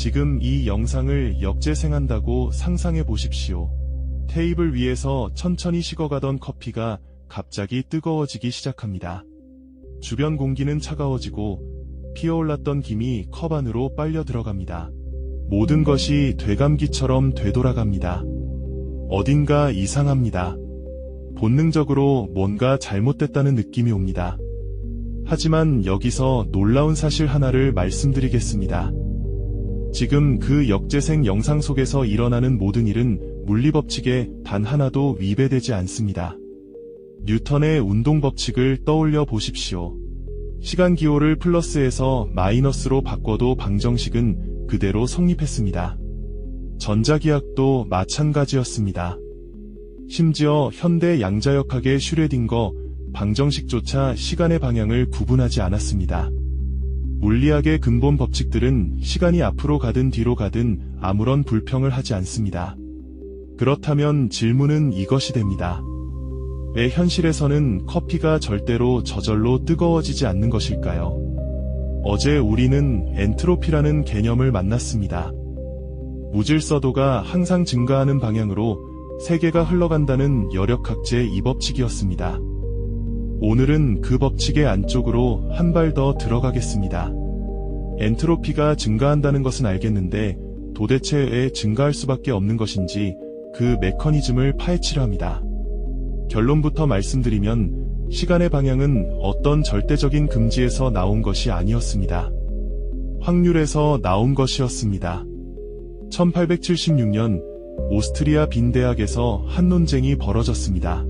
지금 이 영상을 역재생한다고 상상해 보십시오. 테이블 위에서 천천히 식어가던 커피가 갑자기 뜨거워지기 시작합니다. 주변 공기는 차가워지고 피어올랐던 김이 컵 안으로 빨려 들어갑니다. 모든 것이 되감기처럼 되돌아갑니다. 어딘가 이상합니다. 본능적으로 뭔가 잘못됐다는 느낌이 옵니다. 하지만 여기서 놀라운 사실 하나를 말씀드리겠습니다. 지금 그 역재생 영상 속에서 일어나는 모든 일은 물리법칙에 단 하나도 위배되지 않습니다. 뉴턴의 운동법칙을 떠올려 보십시오. 시간기호를 플러스에서 마이너스로 바꿔도 방정식은 그대로 성립했습니다. 전자기학도 마찬가지였습니다. 심지어 현대 양자역학의 슈레딩거 방정식조차 시간의 방향을 구분하지 않았습니다. 물리학의 근본 법칙들은 시간이 앞으로 가든 뒤로 가든 아무런 불평을 하지 않습니다. 그렇다면 질문은 이것이 됩니다. 왜 현실에서는 커피가 절대로 저절로 뜨거워지지 않는 것일까요? 어제 우리는 엔트로피라는 개념을 만났습니다. 무질서도가 항상 증가하는 방향으로 세계가 흘러간다는 열역학제 이 법칙이었습니다. 오늘은 그 법칙의 안쪽으로 한 발 더 들어가겠습니다. 엔트로피가 증가한다는 것은 알겠는데 도대체 왜 증가할 수밖에 없는 것인지 그 메커니즘을 파헤치려 합니다. 결론부터 말씀드리면 시간의 방향은 어떤 절대적인 금지에서 나온 것이 아니었습니다. 확률에서 나온 것이었습니다. 1876년 오스트리아 빈 대학에서 한 논쟁이 벌어졌습니다.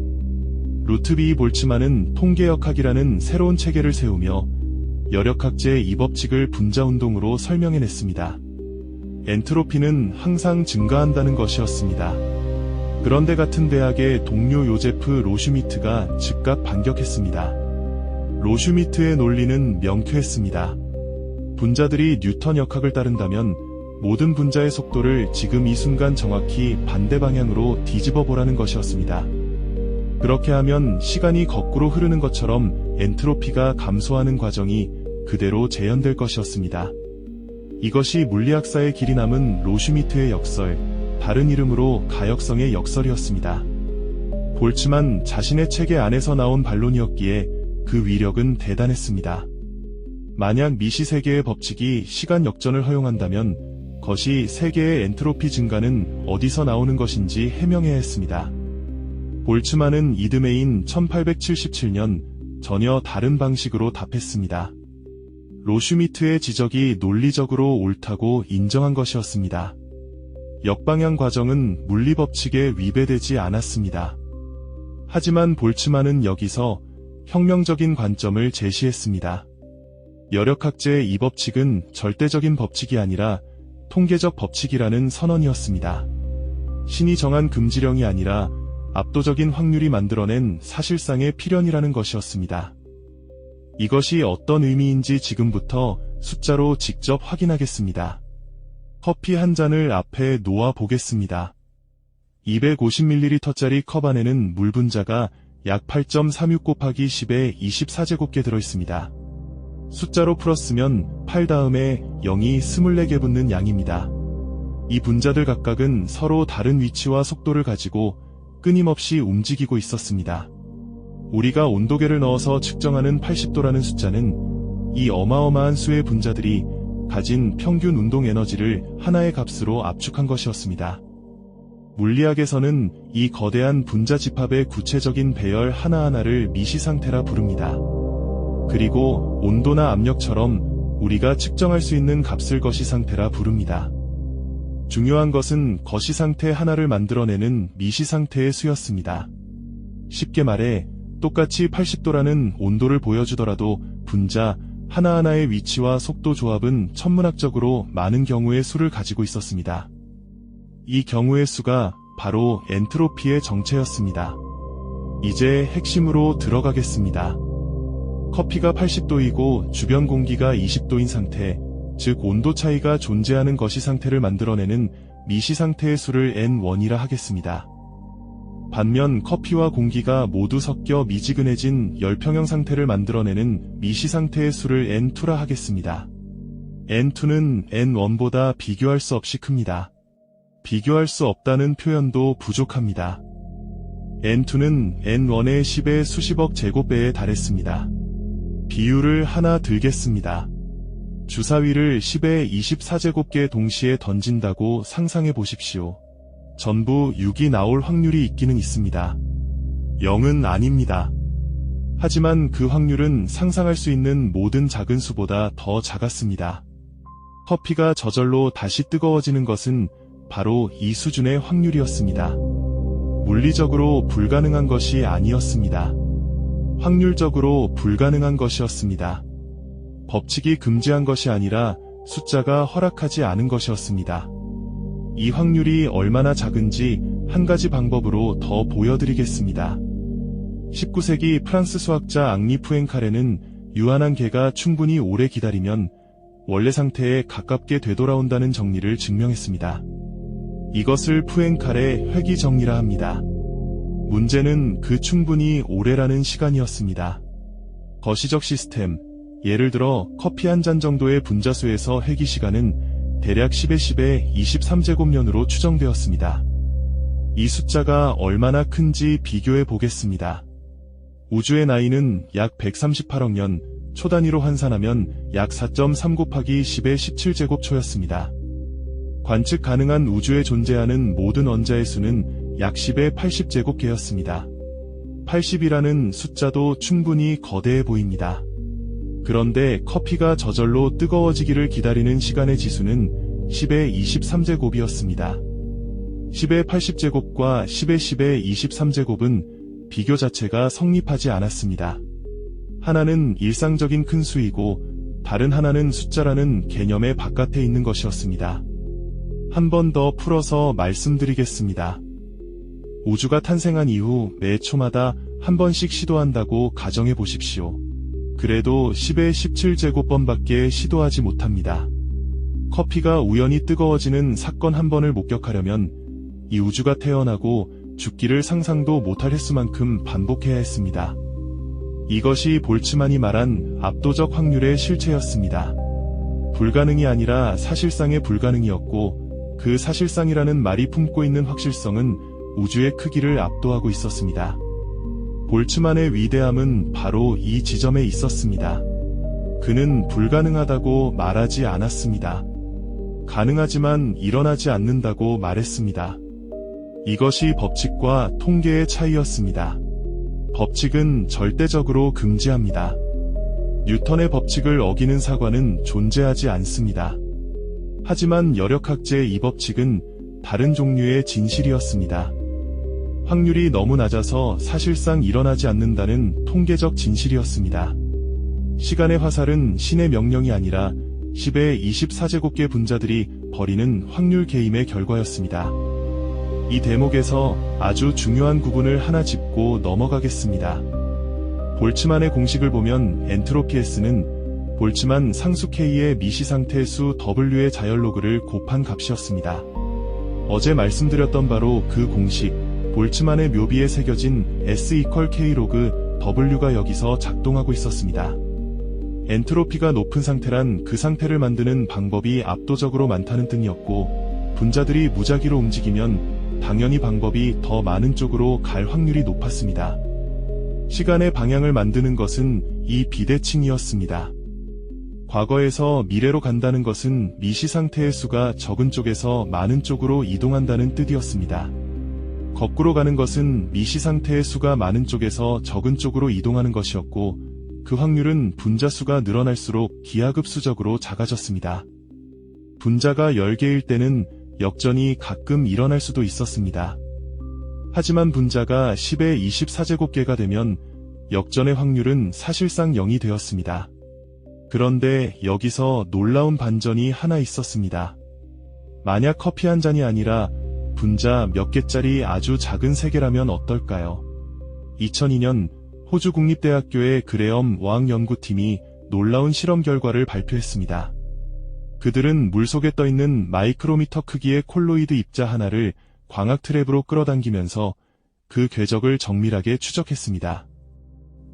루트비 볼츠만은 통계역학이라는 새로운 체계를 세우며 열역학제 이 법칙을 분자운동으로 설명해냈습니다. 엔트로피는 항상 증가한다는 것이었습니다. 그런데 같은 대학의 동료 요제프 로슈미트가 즉각 반격했습니다. 로슈미트의 논리는 명쾌했습니다. 분자들이 뉴턴 역학을 따른다면 모든 분자의 속도를 지금 이 순간 정확히 반대 방향으로 뒤집어 보라는 것이었습니다. 그렇게 하면 시간이 거꾸로 흐르는 것처럼 엔트로피가 감소하는 과정이 그대로 재현될 것이었습니다. 이것이 물리학사의 길이 남은 로슈미트의 역설, 다른 이름으로 가역성의 역설이었습니다. 볼츠만 자신의 체계 안에서 나온 반론이었기에 그 위력은 대단했습니다. 만약 미시세계의 법칙이 시간 역전을 허용한다면 거시 세계의 엔트로피 증가는 어디서 나오는 것인지 해명해야 했습니다. 볼츠만은 이듬해인 1877년 전혀 다른 방식으로 답했습니다. 로슈미트의 지적이 논리적으로 옳다고 인정한 것이었습니다. 역방향 과정은 물리법칙에 위배되지 않았습니다. 하지만 볼츠만은 여기서 혁명적인 관점을 제시했습니다. 열역학제의 이 법칙은 절대적인 법칙이 아니라 통계적 법칙이라는 선언이었습니다. 신이 정한 금지령이 아니라 압도적인 확률이 만들어낸 사실상의 필연이라는 것이었습니다. 이것이 어떤 의미인지 지금부터 숫자로 직접 확인하겠습니다. 커피 한 잔을 앞에 놓아 보겠습니다. 250ml짜리 컵 안에는 물 분자가 약 8.36 곱하기 10의 24제곱개 들어있습니다. 숫자로 풀었으면 8 다음에 0이 24개 붙는 양입니다. 이 분자들 각각은 서로 다른 위치와 속도를 가지고 끊임없이 움직이고 있었습니다. 우리가 온도계를 넣어서 측정하는 80도라는 숫자는 이 어마어마한 수의 분자들이 가진 평균 운동 에너지를 하나의 값으로 압축한 것이었습니다. 물리학에서는 이 거대한 분자 집합의 구체적인 배열 하나하나를 미시상태라 부릅니다. 그리고 온도나 압력처럼 우리가 측정할 수 있는 값을 거시상태라 부릅니다. 중요한 것은 거시상태 하나를 만들어내는 미시상태의 수였습니다. 쉽게 말해 똑같이 80도라는 온도를 보여주더라도 분자 하나하나의 위치와 속도 조합은 천문학적으로 많은 경우의 수를 가지고 있었습니다. 이 경우의 수가 바로 엔트로피의 정체였습니다. 이제 핵심으로 들어가겠습니다. 커피가 80도이고 주변 공기가 20도인 상태, 즉 온도 차이가 존재하는 거시상태를 만들어내는 미시상태의 수를 N1이라 하겠습니다. 반면 커피와 공기가 모두 섞여 미지근해진 열평형 상태를 만들어내는 미시상태의 수를 N2라 하겠습니다. N2는 N1보다 비교할 수 없이 큽니다. 비교할 수 없다는 표현도 부족합니다. N2는 N1의 10의 수십억 제곱배에 달했습니다. 비율을 하나 들겠습니다. 주사위를 10의 24제곱개 동시에 던진다고 상상해 보십시오. 전부 6이 나올 확률이 있기는 있습니다. 0은 아닙니다. 하지만 그 확률은 상상할 수 있는 모든 작은 수보다 더 작았습니다. 커피가 저절로 다시 뜨거워지는 것은 바로 이 수준의 확률이었습니다. 물리적으로 불가능한 것이 아니었습니다. 확률적으로 불가능한 것이었습니다. 법칙이 금지한 것이 아니라 숫자가 허락하지 않은 것이었습니다. 이 확률이 얼마나 작은지 한 가지 방법으로 더 보여드리겠습니다. 19세기 프랑스 수학자 앙리 푸엥카레는 유한한 개가 충분히 오래 기다리면 원래 상태에 가깝게 되돌아온다는 정리를 증명했습니다. 이것을 푸엥카레 회귀정리라 합니다. 문제는 그 충분히 오래라는 시간이었습니다. 거시적 시스템, 예를 들어 커피 한 잔 정도의 분자수에서 회귀 시간은 대략 10의 10의 23제곱년으로 추정되었습니다. 이 숫자가 얼마나 큰지 비교해 보겠습니다. 우주의 나이는 약 138억 년, 초 단위로 환산하면 약 4.3 곱하기 10의 17제곱초였습니다. 관측 가능한 우주에 존재하는 모든 원자의 수는 약 10의 80제곱개였습니다. 80이라는 숫자도 충분히 거대해 보입니다. 그런데 커피가 저절로 뜨거워지기를 기다리는 시간의 지수는 10의 23제곱이었습니다. 10의 80제곱과 10의 10의 23제곱은 비교 자체가 성립하지 않았습니다. 하나는 일상적인 큰 수이고 다른 하나는 숫자라는 개념의 바깥에 있는 것이었습니다. 한 번 더 풀어서 말씀드리겠습니다. 우주가 탄생한 이후 매 초마다 한 번씩 시도한다고 가정해 보십시오. 그래도 10의 17제곱번밖에 시도하지 못합니다. 커피가 우연히 뜨거워지는 사건 한 번을 목격하려면 이 우주가 태어나고 죽기를 상상도 못할 횟수만큼 반복해야 했습니다. 이것이 볼츠만이 말한 압도적 확률의 실체였습니다. 불가능이 아니라 사실상의 불가능이었고 그 사실상이라는 말이 품고 있는 확실성은 우주의 크기를 압도하고 있었습니다. 볼츠만의 위대함은 바로 이 지점에 있었습니다. 그는 불가능하다고 말하지 않았습니다. 가능하지만 일어나지 않는다고 말했습니다. 이것이 법칙과 통계의 차이였습니다. 법칙은 절대적으로 금지합니다. 뉴턴의 법칙을 어기는 사과는 존재하지 않습니다. 하지만 여력학제의 이 법칙은 다른 종류의 진실이었습니다. 확률이 너무 낮아서 사실상 일어나지 않는다는 통계적 진실이었습니다. 시간의 화살은 신의 명령이 아니라 10의 24제곱개 분자들이 벌이는 확률 게임의 결과였습니다. 이 대목에서 아주 중요한 구분을 하나 짚고 넘어가겠습니다. 볼츠만의 공식을 보면 엔트로피 S는 볼츠만 상수 K의 미시상태 수 W의 자열로그를 곱한 값이었습니다. 어제 말씀드렸던 바로 그 공식, 볼츠만의 묘비에 새겨진 S=K 로그 W가 여기서 작동하고 있었습니다. 엔트로피가 높은 상태란 그 상태를 만드는 방법이 압도적으로 많다는 뜻이었고, 분자들이 무작위로 움직이면 당연히 방법이 더 많은 쪽으로 갈 확률이 높았습니다. 시간의 방향을 만드는 것은 이 비대칭이었습니다. 과거에서 미래로 간다는 것은 미시상태의 수가 적은 쪽에서 많은 쪽으로 이동한다는 뜻이었습니다. 거꾸로 가는 것은 미시상태의 수가 많은 쪽에서 적은 쪽으로 이동하는 것이었고, 그 확률은 분자 수가 늘어날수록 기하급수적으로 작아졌습니다. 분자가 10개일 때는 역전이 가끔 일어날 수도 있었습니다. 하지만 분자가 10의 24제곱개가 되면 역전의 확률은 사실상 0이 되었습니다. 그런데 여기서 놀라운 반전이 하나 있었습니다. 만약 커피 한 잔이 아니라 분자 몇 개짜리 아주 작은 세계라면 어떨까요? 2002년 호주 국립대학교의 그레엄 와앙 연구팀이 놀라운 실험 결과를 발표했습니다. 그들은 물속에 떠있는 마이크로미터 크기의 콜로이드 입자 하나를 광학 트랩으로 끌어당기면서 그 궤적을 정밀하게 추적했습니다.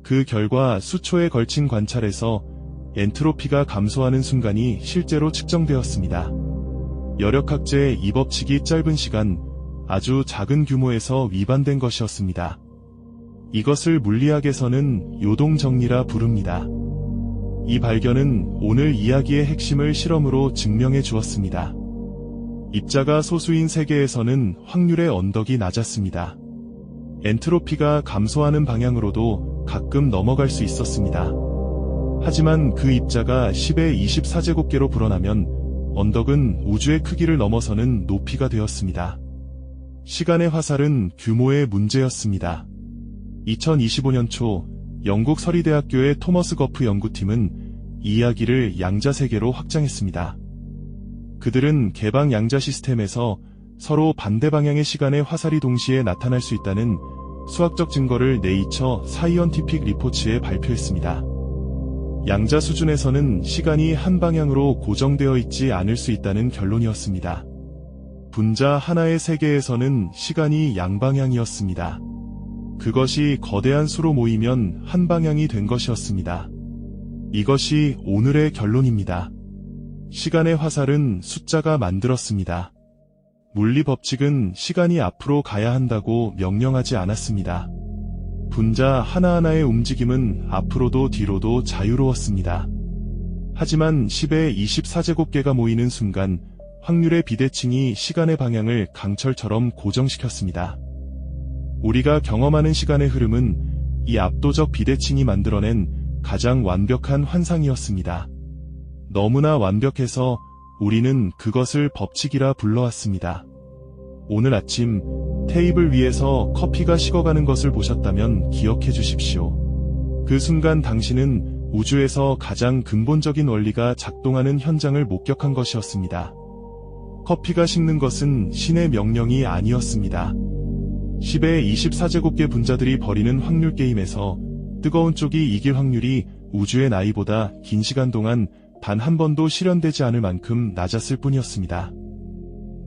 그 결과 수초에 걸친 관찰에서 엔트로피가 감소하는 순간이 실제로 측정되었습니다. 여력학제의 이 법칙이 짧은 시간, 아주 작은 규모에서 위반된 것이었습니다. 이것을 물리학에서는 요동정리라 부릅니다. 이 발견은 오늘 이야기의 핵심을 실험으로 증명해 주었습니다. 입자가 소수인 세계에서는 확률의 언덕이 낮았습니다. 엔트로피가 감소하는 방향으로도 가끔 넘어갈 수 있었습니다. 하지만 그 입자가 10의 24제곱계로 불어나면 언덕은 우주의 크기를 넘어서는 높이가 되었습니다. 시간의 화살은 규모의 문제였습니다. 2025년 초 영국 서리대학교의 토머스 거프 연구팀은 이 이야기를 양자세계로 확장했습니다. 그들은 개방 양자 시스템에서 서로 반대 방향의 시간의 화살이 동시에 나타날 수 있다는 수학적 증거를 네이처 사이언티픽 리포츠에 발표했습니다. 양자 수준에서는 시간이 한 방향으로 고정되어 있지 않을 수 있다는 결론이었습니다. 분자 하나의 세계에서는 시간이 양방향이었습니다. 그것이 거대한 수로 모이면 한 방향이 된 것이었습니다. 이것이 오늘의 결론입니다. 시간의 화살은 숫자가 만들었습니다. 물리 법칙은 시간이 앞으로 가야 한다고 명령하지 않았습니다. 분자 하나하나의 움직임은 앞으로도 뒤로도 자유로웠습니다. 하지만 10의 24제곱계가 모이는 순간 확률의 비대칭이 시간의 방향을 강철처럼 고정시켰습니다. 우리가 경험하는 시간의 흐름은 이 압도적 비대칭이 만들어낸 가장 완벽한 환상이었습니다. 너무나 완벽해서 우리는 그것을 법칙이라 불러왔습니다. 오늘 아침 테이블 위에서 커피가 식어가는 것을 보셨다면 기억해 주십시오. 그 순간 당신은 우주에서 가장 근본적인 원리가 작동하는 현장을 목격한 것이었습니다. 커피가 식는 것은 신의 명령이 아니었습니다. 10의 24제곱계 분자들이 벌이는 확률 게임에서 뜨거운 쪽이 이길 확률이 우주의 나이보다 긴 시간 동안 단 한 번도 실현되지 않을 만큼 낮았을 뿐이었습니다.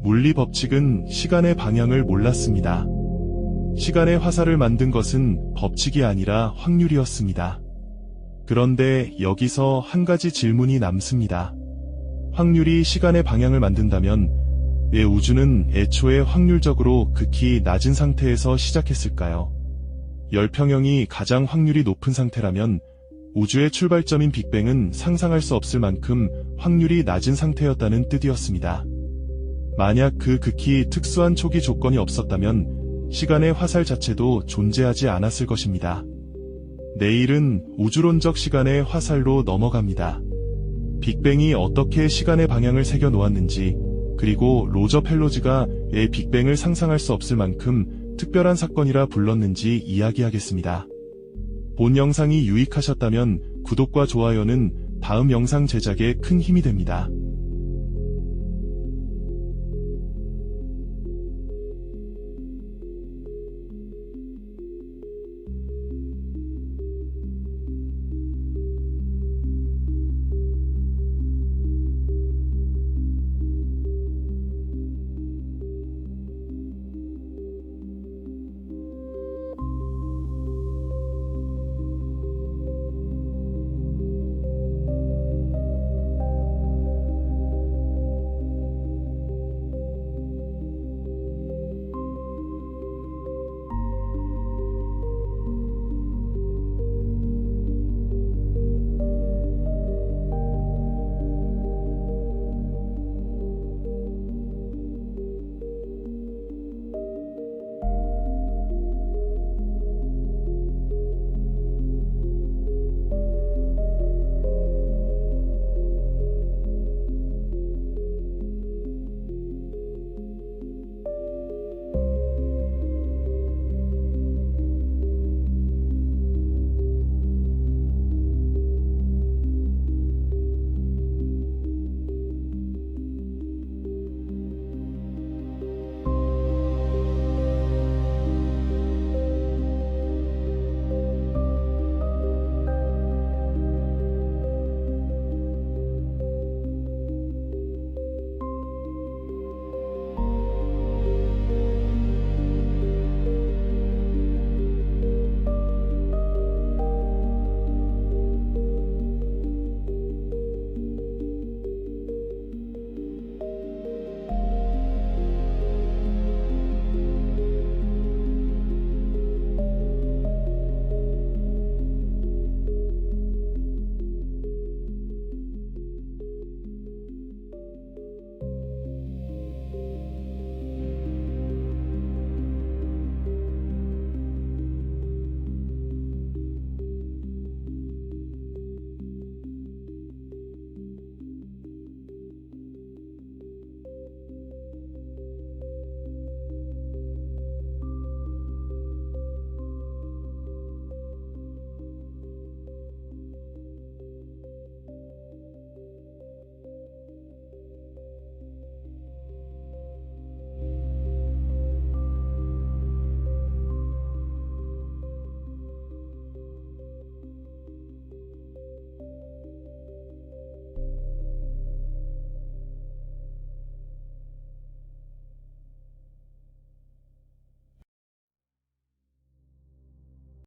물리 법칙은 시간의 방향을 몰랐습니다. 시간의 화살을 만든 것은 법칙이 아니라 확률이었습니다. 그런데 여기서 한 가지 질문이 남습니다. 확률이 시간의 방향을 만든다면 왜 우주는 애초에 확률적으로 극히 낮은 상태에서 시작했을까요? 열평형이 가장 확률이 높은 상태라면 우주의 출발점인 빅뱅은 상상할 수 없을 만큼 확률이 낮은 상태였다는 뜻이었습니다. 만약 그 극히 특수한 초기 조건이 없었다면 시간의 화살 자체도 존재하지 않았을 것입니다. 내일은 우주론적 시간의 화살로 넘어갑니다. 빅뱅이 어떻게 시간의 방향을 새겨 놓았는지, 그리고 로저 펠로즈가 왜 빅뱅을 상상할 수 없을 만큼 특별한 사건이라 불렀는지 이야기하겠습니다. 본 영상이 유익하셨다면 구독과 좋아요는 다음 영상 제작에 큰 힘이 됩니다.